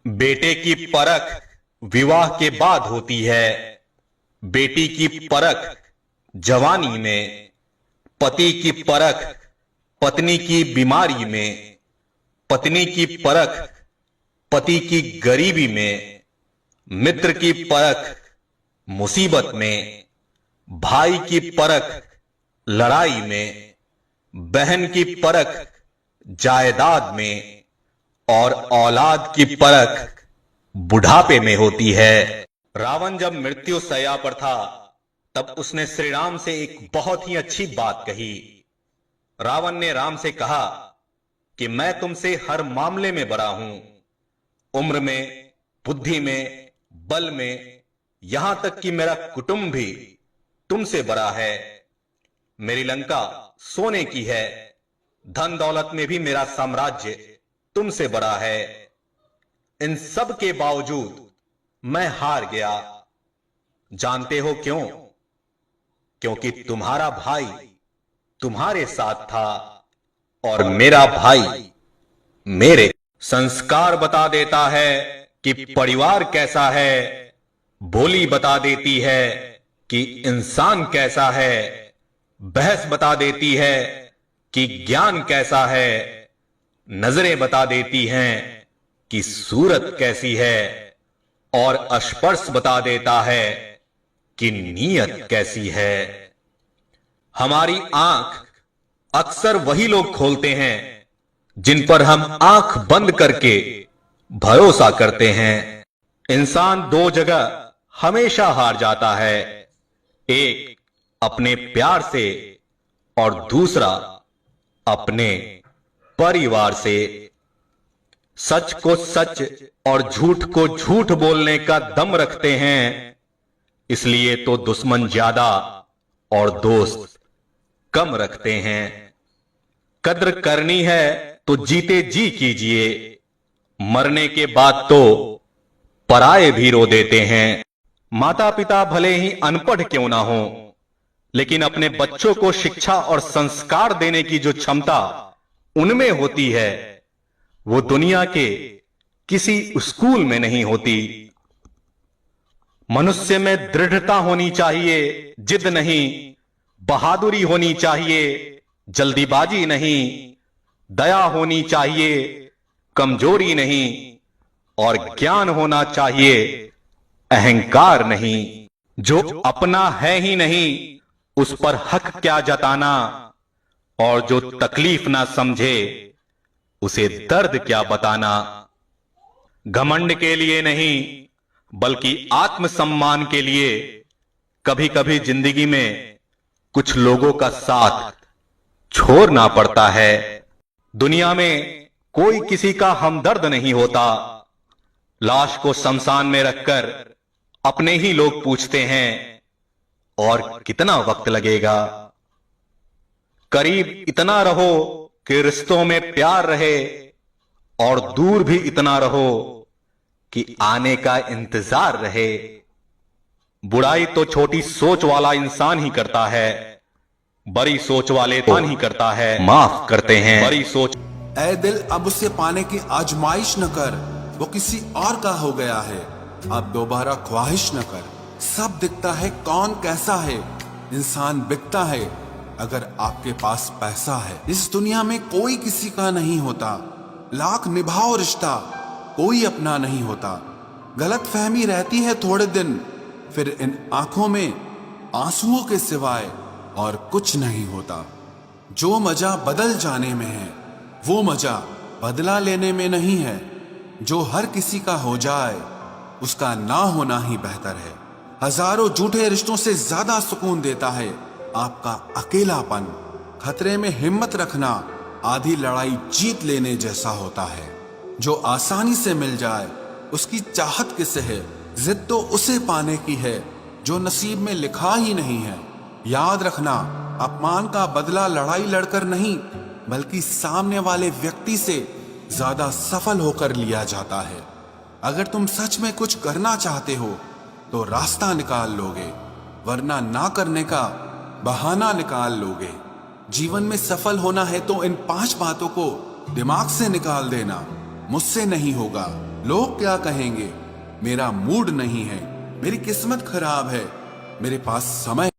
बेटे की परख विवाह के बाद होती है। बेटी की परख जवानी में, पति की परख पत्नी की बीमारी में, पत्नी की परख पति की गरीबी में, मित्र की परख मुसीबत में, भाई की परख लड़ाई में, बहन की परख जायदाद में और औलाद की परख बुढ़ापे में होती है। रावण जब मृत्यु शैया पर था तब उसने श्री राम से एक बहुत ही अच्छी बात कही। रावण ने राम से कहा कि मैं तुमसे हर मामले में बड़ा हूं, उम्र में, बुद्धि में, बल में, यहां तक कि मेरा कुटुंब भी तुमसे बड़ा है। मेरी लंका सोने की है, धन दौलत में भी मेरा साम्राज्य तुमसे बड़ा है। इन सब के बावजूद मैं हार गया। जानते हो क्यों? क्योंकि तुम्हारा भाई तुम्हारे साथ था और मेरा भाई मेरे। संस्कार बता देता है कि परिवार कैसा है, बोली बता देती है कि इंसान कैसा है, बहस बता देती है कि ज्ञान कैसा है, नजरें बता देती हैं कि सूरत कैसी है और स्पर्श बता देता है कि नीयत कैसी है। हमारी आंख अक्सर वही लोग खोलते हैं जिन पर हम आंख बंद करके भरोसा करते हैं। इंसान दो जगह हमेशा हार जाता है, एक अपने प्यार से और दूसरा अपने परिवार से। सच को सच और झूठ को झूठ बोलने का दम रखते हैं, इसलिए तो दुश्मन ज्यादा और दोस्त कम रखते हैं। कद्र करनी है तो जीते जी कीजिए, मरने के बाद तो पराए भी रो देते हैं। माता पिता भले ही अनपढ़ क्यों ना हो, लेकिन अपने बच्चों को शिक्षा और संस्कार देने की जो क्षमता उनमें होती है वो दुनिया के किसी स्कूल में नहीं होती। मनुष्य में दृढ़ता होनी चाहिए, जिद नहीं, बहादुरी होनी चाहिए, जल्दीबाजी नहीं, दया होनी चाहिए, कमजोरी नहीं, और ज्ञान होना चाहिए, अहंकार नहीं। जो अपना है ही नहीं उस पर हक क्या जताना, और जो तकलीफ ना समझे उसे दर्द क्या बताना। घमंड के लिए नहीं बल्कि आत्मसम्मान के लिए कभी कभी जिंदगी में कुछ लोगों का साथ छोड़ना पड़ता है। दुनिया में कोई किसी का हमदर्द नहीं होता। लाश को शमशान में रखकर अपने ही लोग पूछते हैं और कितना वक्त लगेगा। करीब इतना रहो कि रिश्तों में प्यार रहे और दूर भी इतना रहो कि आने का इंतजार रहे। बुराई तो छोटी सोच वाला इंसान ही करता है, बड़ी सोच वाले तो ही करता है, माफ करते हैं। बड़ी सोच। ऐ दिल अब उसे पाने की आजमाइश न कर, वो किसी और का हो गया है, अब दोबारा ख्वाहिश न कर। सब दिखता है कौन कैसा है, इंसान बिकता है अगर आपके पास पैसा है। इस दुनिया में कोई किसी का नहीं होता, लाख निभाओ रिश्ता कोई अपना नहीं होता। गलत फहमी रहती है थोड़े दिन, फिर इन आंखों में आंसुओं के सिवाय और कुछ नहीं होता। जो मजा बदल जाने में है वो मजा बदला लेने में नहीं है। जो हर किसी का हो जाए उसका ना होना ही बेहतर है। हजारों झूठे रिश्तों से ज्यादा सुकून देता है आपका अकेलापन। खतरे में हिम्मत रखना आधी लड़ाई जीत लेने जैसा होता है। जो आसानी से मिल जाए उसकी चाहत किसे है, जिद तो उसे पाने की है जो नसीब में लिखा ही नहीं है। याद रखना, अपमान का बदला लड़ाई लड़कर नहीं बल्कि सामने वाले व्यक्ति से ज्यादा सफल होकर लिया जाता है। अगर तुम सच में कुछ करना चाहते हो तो रास्ता निकाल लोगे, वरना ना करने का बहाना निकाल लोगे। जीवन में सफल होना है तो इन 5 बातों को दिमाग से निकाल देना। मुझसे नहीं होगा, लोग क्या कहेंगे? मेरा मूड नहीं है, मेरी किस्मत खराब है, मेरे पास समय